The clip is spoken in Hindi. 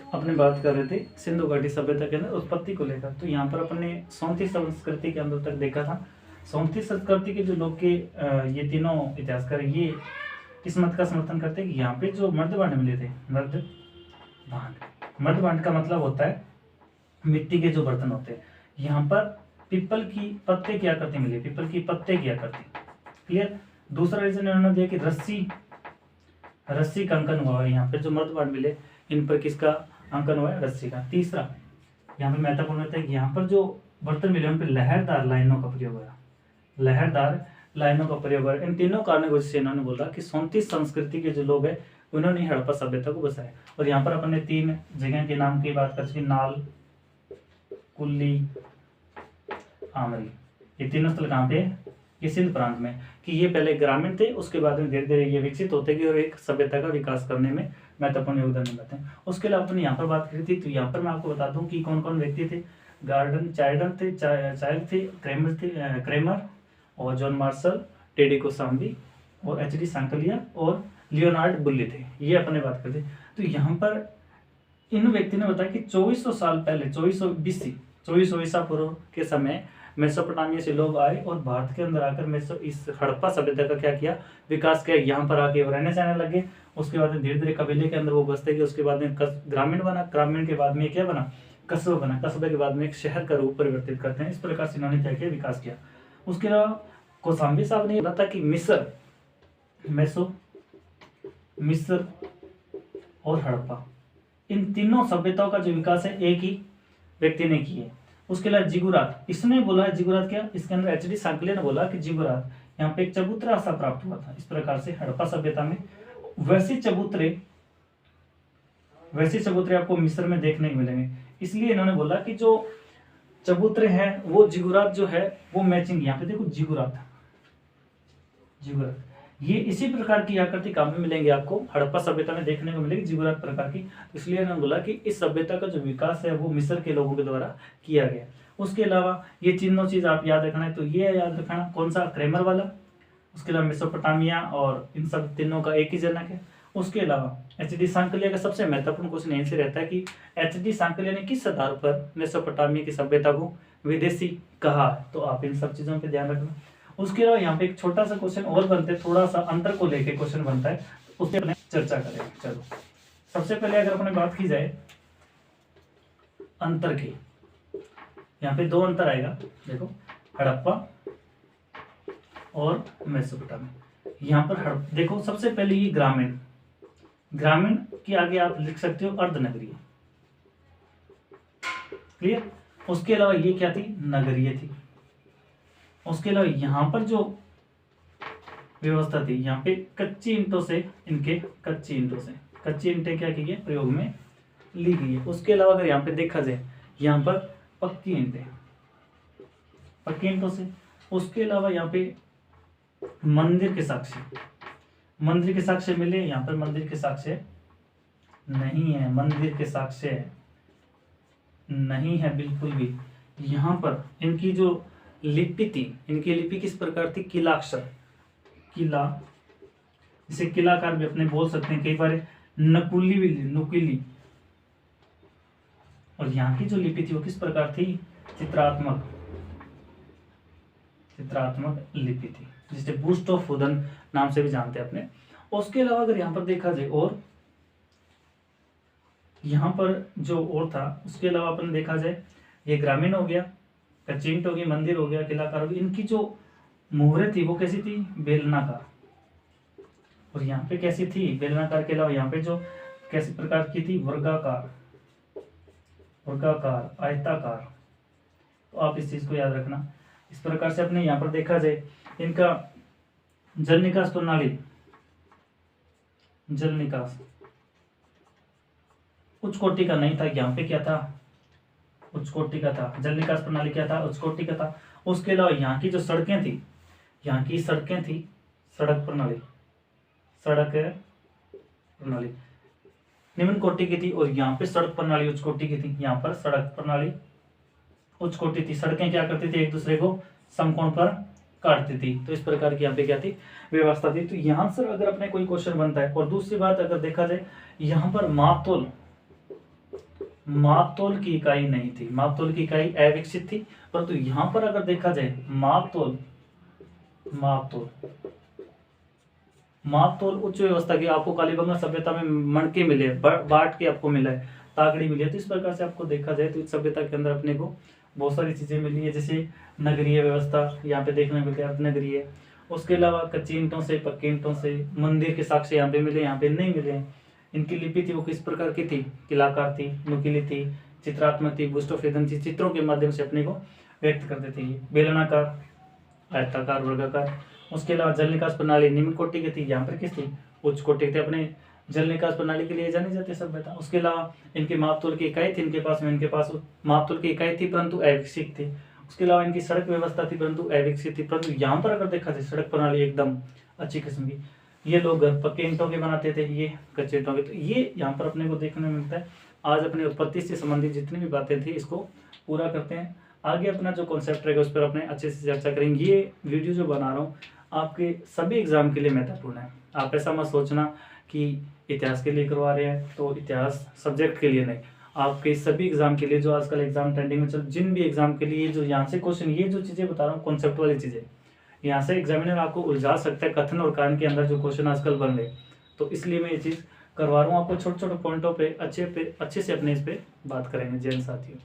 अपने बात कर रहे थे सिंधु घाटी सभ्यता के अंदर उत्पत्ति को लेकर। तो यहाँ पर अपने सौंथी संस्कृति के अंदर तक देखा था। सौंथी संस्कृति के जो लोग के ये तीनों इतिहासकार ये इस मत का समर्थन करते हैं कि यहाँ पे जो मर्दभांड मिले थे, मर्दभांड का मतलब होता है मिट्टी के जो बर्तन होते हैं। यहाँ पर पीपल की पत्ते की आकृति मिली, पीपल की पत्ते की आकृति। क्लियर। दूसरा रीजन इन्होंने दिया कि रस्सी का अंकन हुआ है। यहाँ पे जो मर्दभांड मिले इन पर किसका अंकन हुआ है? रस्सी का। तीसरा यहाँ पे महत्वपूर्ण होता है कि यहाँ पर जो बर्तन मिले उन पर लहरदार लाइनों का प्रयोग हुआ, लहरदार लाइनों का प्रयोग हुआ। इन तीनों कारणों की वजह से इन्होंने बोला कि सौंथी संस्कृति के जो लोग हैं उन्होंने हड़प्पा सभ्यता को बसाया। और यहाँ पर अपने 3 जगह के नाम की बात कर सके, नाल, कुल्ली, आमरी। ये तीनों स्थल कहाँ पे? ये सिंध प्रांत में। कि ये पहले ग्रामीण थे, उसके बाद में धीरे धीरे ये विकसित होते गए और एक सभ्यता का विकास करने में महत्वपूर्ण योगदान निभाते हैं। उसके अलावा अपने यहाँ पर बात करी थी, तो यहाँ पर मैं आपको बता दूं कि कौन कौन व्यक्ति थे। चाइल्ड थे, क्रेमर और जॉन मार्शल, टेडी कोसाम्बी और एच डी सांकलिया और लियोनार्ड बुल्ली थे। ये अपने बात करते। तो यहाँ पर इन व्यक्तियों ने बताया कि 2400 साल पहले, 2400 ईसा पूर्व के समय मेसोपोटामिया से लोग आए और भारत के अंदर आकर इस हड़प्पा सभ्यता का क्या किया? विकास किया। यहाँ पर आके रहने सहने लगे। उसके बाद में धीरे धीरे कबीले के अंदर वो बसते गए। उसके बाद में ग्रामीण बना, ग्रामीण के बाद में क्या बना? कस्बा बना, कस्बे के बाद में एक शहर का रूप परिवर्तित करते हैं। इस प्रकार से इन्होंने क्या किया? विकास किया। उसके अलावा कोसाम्बी साहब ने बोला था कि मिस्र और हड़प्पा, इन तीनों सभ्यताओं का जो विकास है एक ही व्यक्ति ने किया है। उसके अलावा जिगुरात, इसने बोला है जिगुरात क्या? इसके अंदर एच डी सांकलिया ने बोला कि जिगुरात यहाँ पे एक चबूतरा सा प्राप्त हुआ था। इस प्रकार से हड़प्पा सभ्यता में वैसे चबूतरे आपको मिस्र में देखने को मिलेंगे। इसलिए इन्होंने बोला कि जो चबूतरे हैं वो जिगुरात जो है वो मैचिंग। यहाँ पे देखो जिगुरात, ये इसी प्रकार की आकृति कहाँ पे मिलेंगे? आपको हड़प्पा सभ्यता में देखने को मिलेगी, जिगुरात प्रकार की। इसलिए इन्होंने बोला कि इस सभ्यता का जो विकास है वो मिस्र के लोगों के द्वारा किया गया। उसके अलावा ये तीनों चीज आप याद रखना है। तो ये याद रखना, कौन सा? क्रेमर वाला। उसके अलावा मेसोपोटामिया और इन सब तीनों का एक ही जनक है। उसके अलावा एच डी सांकलिया का सबसे महत्वपूर्ण क्वेश्चन यहीं से रहता है कि एच डी सांकलिया ने किस आधार पर मेसोपोटामिया की सभ्यता को विदेशी कहा? तो आप इन सब चीजों पर ध्यान रखना। उसके अलावा यहाँ पे एक छोटा सा क्वेश्चन और बनते हैं, थोड़ा सा अंतर को लेके क्वेश्चन बनता है, उस पर अपने चर्चा करेंगे। चलो, सबसे पहले अगर अपने बात की जाए अंतर की, यहाँ पे 2 अंतर आएगा। देखो, हड़प्पा और मेसोपोटामिया। यहाँ पर देखो, सबसे पहले ये ग्रामीण के आगे आप लिख सकते हो अर्धनगरीय। क्लियर। उसके अलावा ये क्या थी? नगरीय थी। उसके अलावा यहाँ पर जो व्यवस्था थी, यहाँ पे कच्ची ईंटें क्या की गई? प्रयोग में ली गई है। उसके अलावा अगर यहाँ पे देखा जाए, यहाँ पर पक्की ईंटों से। उसके अलावा यहाँ पे मंदिर के साक्ष्य मिले। यहाँ पर मंदिर के साक्ष्य नहीं है, नहीं है बिल्कुल भी। यहाँ पर इनकी जो लिपि थी, इनकी लिपि किस प्रकार थी? किलाक्षर, इसे किलाकार भी अपने बोल सकते हैं। कई बार नुकीली। और यहाँ की जो लिपि थी वो किस प्रकार थी? चित्रात्मक लिपि थी, जिसे बूस्ट ऑफ वुडन नाम से भी जानते हैं अपने। उसके अलावा अगर यहाँ पर देखा जाए, और यहाँ पर जो और था, उसके अलावा अपन देखा जाए, ये ग्रामीण हो गया, कच्ची ईंट हो गई, मंदिर हो गया, किलाकार हो गया। इनकी जो मोहरें थी वो कैसी थी? बेलनाकार। और यहाँ पे कैसी थी? बेलनाकार। के अलावा यहाँ पे जो कैसी प्रकार की थी? वर्गाकार, आयताकार। तो आप इस चीज को याद रखना। इस प्रकार से अपने यहाँ पर देखा जाए, इनका जल निकास प्रणाली, उच्च कोटि का नहीं था। यहाँ पे क्या था? उच्च कोटि का था। जल निकास प्रणाली क्या था? उच्च कोटि का था। उसके अलावा यहाँ की जो सड़कें थी, सड़क प्रणाली निम्न कोटि की थी। और यहाँ पे सड़क प्रणाली उच्च कोटि की थी। यहाँ पर सड़क प्रणाली उच्च कोटि थी। सड़कें क्या करती थी? एक दूसरे को समकोण पर काटती थी। तो इस प्रकार की यहाँ पे क्या थी? व्यवस्था थी। तो यहाँ से अगर अपने कोई क्वेश्चन बनता है। और दूसरी बात अगर देखा जाए, यहाँ पर मापतोल की इकाई नहीं थी, मापतोल की इकाई अविकसित थी। परंतु यहाँ पर अगर देखा जाए मापतोल मापतोल मापतोल उच्च व्यवस्था की, आपको कालीबंगा सभ्यता में मणके मिले, बाट के आपको मिला है, ताकड़ी मिली है। तो इस प्रकार से आपको देखा जाए तो इस सभ्यता के अंदर अपने को बहुत सारी चीजें मिली है, जैसे नगरीय व्यवस्था यहाँ पे देखने को मिलती है, नगरीय। उसके अलावा कच्ची ईंटों से, पक्की ईंटों से मंदिर के साक्ष्य यहाँ पे मिले, यहाँ पे नहीं मिले। इनकी लिपि थी वो किस प्रकार की थी, किलाकार थी, नुकीली थी, चित्रात्मक थी, बुस्टोफेदन थी, चित्रों के माध्यम से अपने को व्यक्त करते थे। बेलनाकार, आयताकार, वर्गाकार। उसके अलावा जल निकास प्रणाली निम्न कोटि की थी, यहाँ पर किस थी, उच्च कोटि की थी, अपने जल निकास प्रणाली के लिए जानी जाती सभ्यता। उसके अलावा इनके मापतोल की इकाई थी, इनके पास में, इनके पास मापतोल की इकाई थी परंतु अविकसित थी। उसके अलावा इनकी सड़क व्यवस्था थी परंतु अविकसित थी। परंतु यहाँ पर अगर देखा जाए सड़क प्रणाली एकदम अच्छी किस्म की। ये लोग घर पक्के ईंटों के बनाते थे, ये कच्चे ईंटों के। तो ये यहाँ पर अपने को देखने मिलता है। आज अपने उत्पत्ति से संबंधित जितनी भी बातें थी इसको पूरा करते हैं। आगे अपना जो कॉन्सेप्ट रहेगा उस पर अपने अच्छे से चर्चा करेंगे। ये वीडियो जो बना रहा हूँ आपके सभी एग्जाम के लिए महत्वपूर्ण है। आप ऐसा मत सोचना कि इतिहास के लिए करवा रहे हैं तो इतिहास सब्जेक्ट के लिए नहीं, आपके सभी एग्जाम के लिए, जो आजकल एग्जाम ट्रेंडिंग में चल, जिन भी एग्जाम के लिए जो यहाँ से क्वेश्चन, ये जो चीज़ें बता रहा हूँ कॉन्सेप्ट वाली चीज़ें, यहाँ से एग्जामिनर आपको उलझा सकता है कथन और कारण के अंदर जो क्वेश्चन आजकल बन रहे। तो इसलिए मैं ये चीज़ करवा रहा हूँ आपको, छोटे छोटे पॉइंटों पे अच्छे से अपने इस पे बात करेंगे। जय हिंद साथियों।